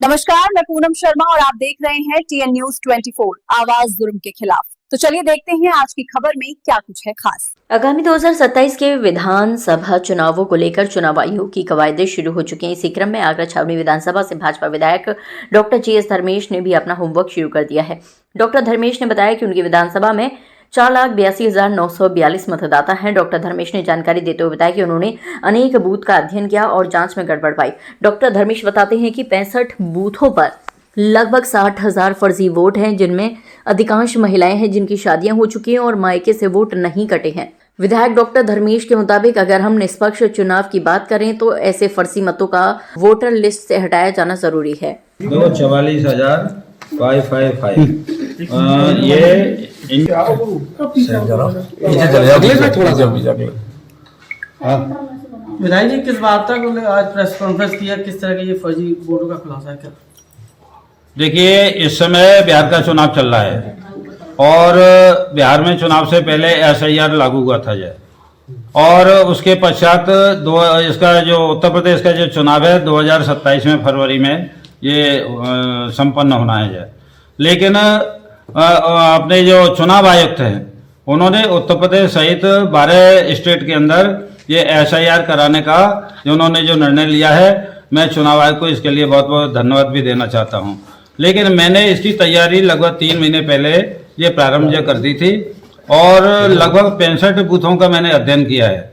नमस्कार, मैं पूनम शर्मा और आप देख रहे हैं TN News 24 आवाज जुर्म के खिलाफ। तो चलिए देखते हैं आज की खबर में क्या कुछ है खास। आगामी 2027 के विधानसभा चुनावों को लेकर चुनाव आयोग की कवायदें शुरू हो चुकी हैं। इसी क्रम में आगरा छावनी विधानसभा से भाजपा विधायक डॉक्टर GS धर्मेश ने भी अपना होमवर्क शुरू कर दिया है। डॉक्टर धर्मेश ने बताया कि उनकी विधानसभा में 4,82,942 मतदाता हैं। डॉक्टर धर्मेश ने जानकारी देते हुए बताया कि उन्होंने अनेक बूथ का अध्ययन किया और जांच में गड़बड़ पाई। डॉक्टर धर्मेश बताते हैं कि 65 बूथों पर लगभग 60,000 फर्जी वोट हैं, जिनमें अधिकांश महिलाएं हैं जिनकी शादियां हो चुकी हैं और मायके से वोट नहीं कटे हैं। विधायक डॉक्टर धर्मेश के मुताबिक अगर हम निष्पक्ष चुनाव की बात करें तो ऐसे फर्जी मतों का वोटर लिस्ट से हटाया जाना जरूरी है। 44,555 ये विधायक जी किस बात तक आज प्रेस कॉन्फ्रेंस किया, किस तरह के ये फर्जी वोटों का खुलासा क्या? देखिए, इस समय बिहार का चुनाव चल रहा है और बिहार में चुनाव से पहले SIR लागू हुआ था जय, और उसके पश्चात इसका जो उत्तर प्रदेश का जो चुनाव है 2027 में फरवरी में ये संपन्न होना है जय। लेकिन अपने जो चुनाव आयुक्त हैं उन्होंने उत्तर प्रदेश सहित 12 स्टेट के अंदर ये SIR कराने का उन्होंने जो निर्णय लिया है, मैं चुनाव आयोग को इसके लिए बहुत बहुत धन्यवाद भी देना चाहता हूं। लेकिन मैंने इसकी तैयारी लगभग 3 महीने पहले ये प्रारंभ कर दी थी और लगभग 65 बूथों का मैंने अध्ययन किया है।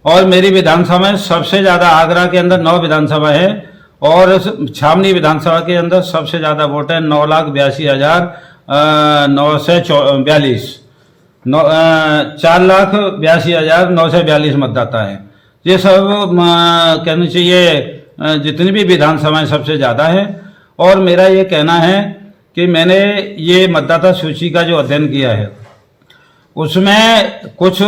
और मेरी विधानसभा में सबसे ज़्यादा आगरा के अंदर 9 विधानसभा है और छावनी विधानसभा के अंदर सबसे ज़्यादा वोट है 9,82,942 4,82,942 मतदाता हैं। ये सब कहना चाहिए जितनी भी विधानसभाएं सबसे ज़्यादा है। और मेरा ये कहना है कि मैंने ये मतदाता सूची का जो अध्ययन किया है उसमें कुछ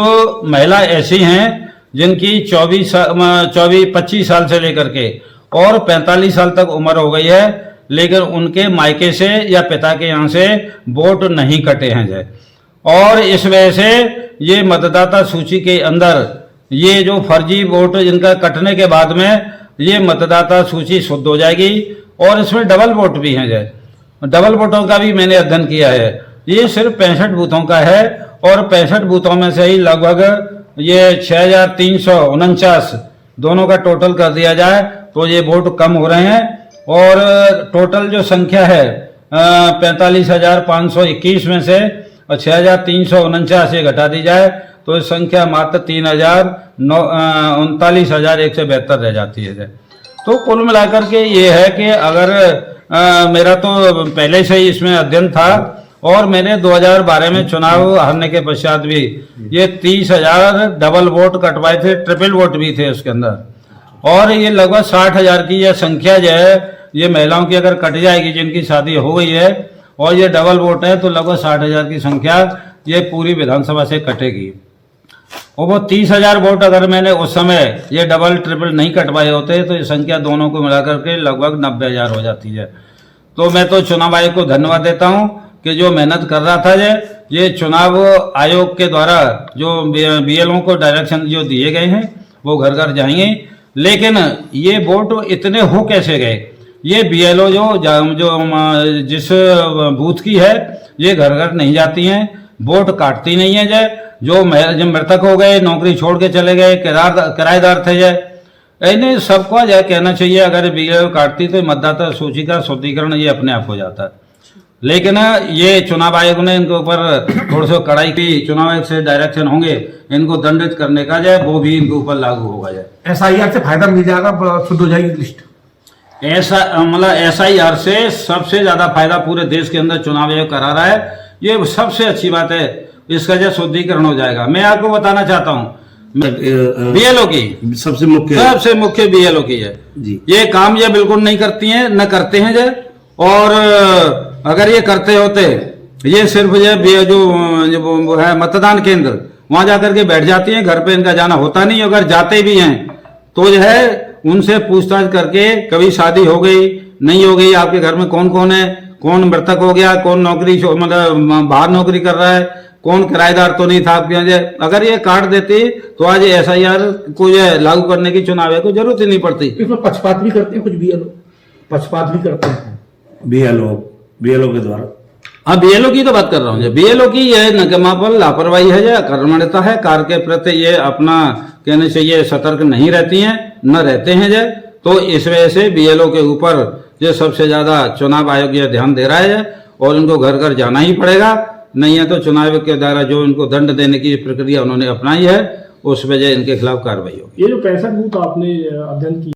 महिला ऐसी हैं जिनकी 25 साल से लेकर के और 45 साल तक उम्र हो गई है, लेकिन उनके मायके से या पिता के यहाँ से वोट नहीं कटे हैं जय। और इस वजह से ये मतदाता सूची के अंदर ये जो फर्जी वोट जिनका कटने के बाद में ये मतदाता सूची शुद्ध हो जाएगी। और इसमें डबल वोट भी हैं जय, डबल वोटों का भी मैंने अध्ययन किया है। ये सिर्फ 65 बूथों का है और 65 बूथों में से ही लगभग ये 6,349 दोनों का टोटल कर दिया जाए तो ये वोट कम हो रहे हैं। और टोटल जो संख्या है 45,521 में से 6,349 ये घटा दी जाए तो इस संख्या मात्र 39,172 रह जाती है। तो कुल मिलाकर के ये है कि अगर मेरा तो पहले से ही इसमें अध्ययन था और मैंने 2012 में चुनाव हारने के पश्चात भी ये 30,000 डबल वोट कटवाए थे, ट्रिपल वोट भी थे उसके अंदर। और ये लगभग 60,000 की यह संख्या जो है ये महिलाओं की अगर कट जाएगी जिनकी शादी हो गई है और ये डबल वोट है तो लगभग 60,000 की संख्या ये पूरी विधानसभा से कटेगी। और वो 30,000 वोट अगर मैंने उस समय ये डबल ट्रिपल नहीं कटवाए होते तो ये संख्या दोनों को मिलाकर के लगभग 90,000 हो जाती है। तो मैं तो चुनाव आयोग को धन्यवाद देता हूं कि जो मेहनत कर रहा था ये चुनाव आयोग के द्वारा जो BLO को डायरेक्शन जो दिए गए हैं वो घर घर जाएंगे। लेकिन ये वोट इतने हो कैसे गए? ये BLO जो जिस बूथ की है ये घर घर नहीं जाती हैं, वोट काटती नहीं है जय। जो मृतक हो गए, नौकरी छोड़ के चले गए, किराएदार थे जय, इन्हें सबको जय कहना चाहिए अगर BLO काटती तो मतदाता सूची का शुद्धिकरण ये अपने आप हो जाता है। लेकिन ये चुनाव आयोग ने इनके ऊपर थोड़ा सा कड़ाई की, चुनाव आयोग से डायरेक्शन होंगे इनको दंडित करने का जय, वो भी इनके ऊपर लागू होगा जय। SIR से फायदा मिल जाएगा, शुद्ध हो जाएगी लिस्ट। ऐसा मतलब SIR से सबसे ज्यादा फायदा पूरे देश के अंदर चुनाव आयोग करा रहा है, ये सबसे अच्छी बात है। इसका जो शुद्धिकरण हो जाएगा। मैं आपको बताना चाहता हूँ BLO की सबसे मुख्य BLO की है जी। ये काम ये बिल्कुल नहीं करती हैं, न करते हैं जय। और अगर ये करते होते ये सिर्फ ये जो है मतदान केंद्र वहां जाकर के बैठ जाती हैं, घर पे इनका जाना होता नहीं। अगर जाते भी हैं तो जो है उनसे पूछताछ करके कभी शादी हो गई नहीं हो गई, आपके घर में कौन कौन है, कौन मृतक हो गया, कौन नौकरी मतलब बाहर नौकरी कर रहा है, कौन किराएदार तो नहीं था आपके यहाँ। अगर ये काट देती तो आज SIR को लागू करने की चुनाव को जरूरत ही नहीं पड़ती। इसमें पक्षपात भी करते हैं कुछ BLO, पक्षपात भी करते हैं। बीएलओ के द्वारा हाँ, बीएलओ की तो बात कर रहा हूँ। बीएलओ की यह नकमापन, लापरवाही है या कर्मण्यता है, कार्य के प्रति ये अपना कहने से ये सतर्क नहीं रहती हैं, न रहते हैं जय। तो इस वजह से बीएलओ के ऊपर ये सबसे ज्यादा चुनाव आयोग ये ध्यान दे रहा है और इनको घर घर जाना ही पड़ेगा, नहीं है तो चुनाव के द्वारा जो इनको दंड देने की प्रक्रिया उन्होंने अपनाई है उस वजह इनके खिलाफ कार्रवाई होगी। ये जो 65 बूथ आपने अध्ययन किया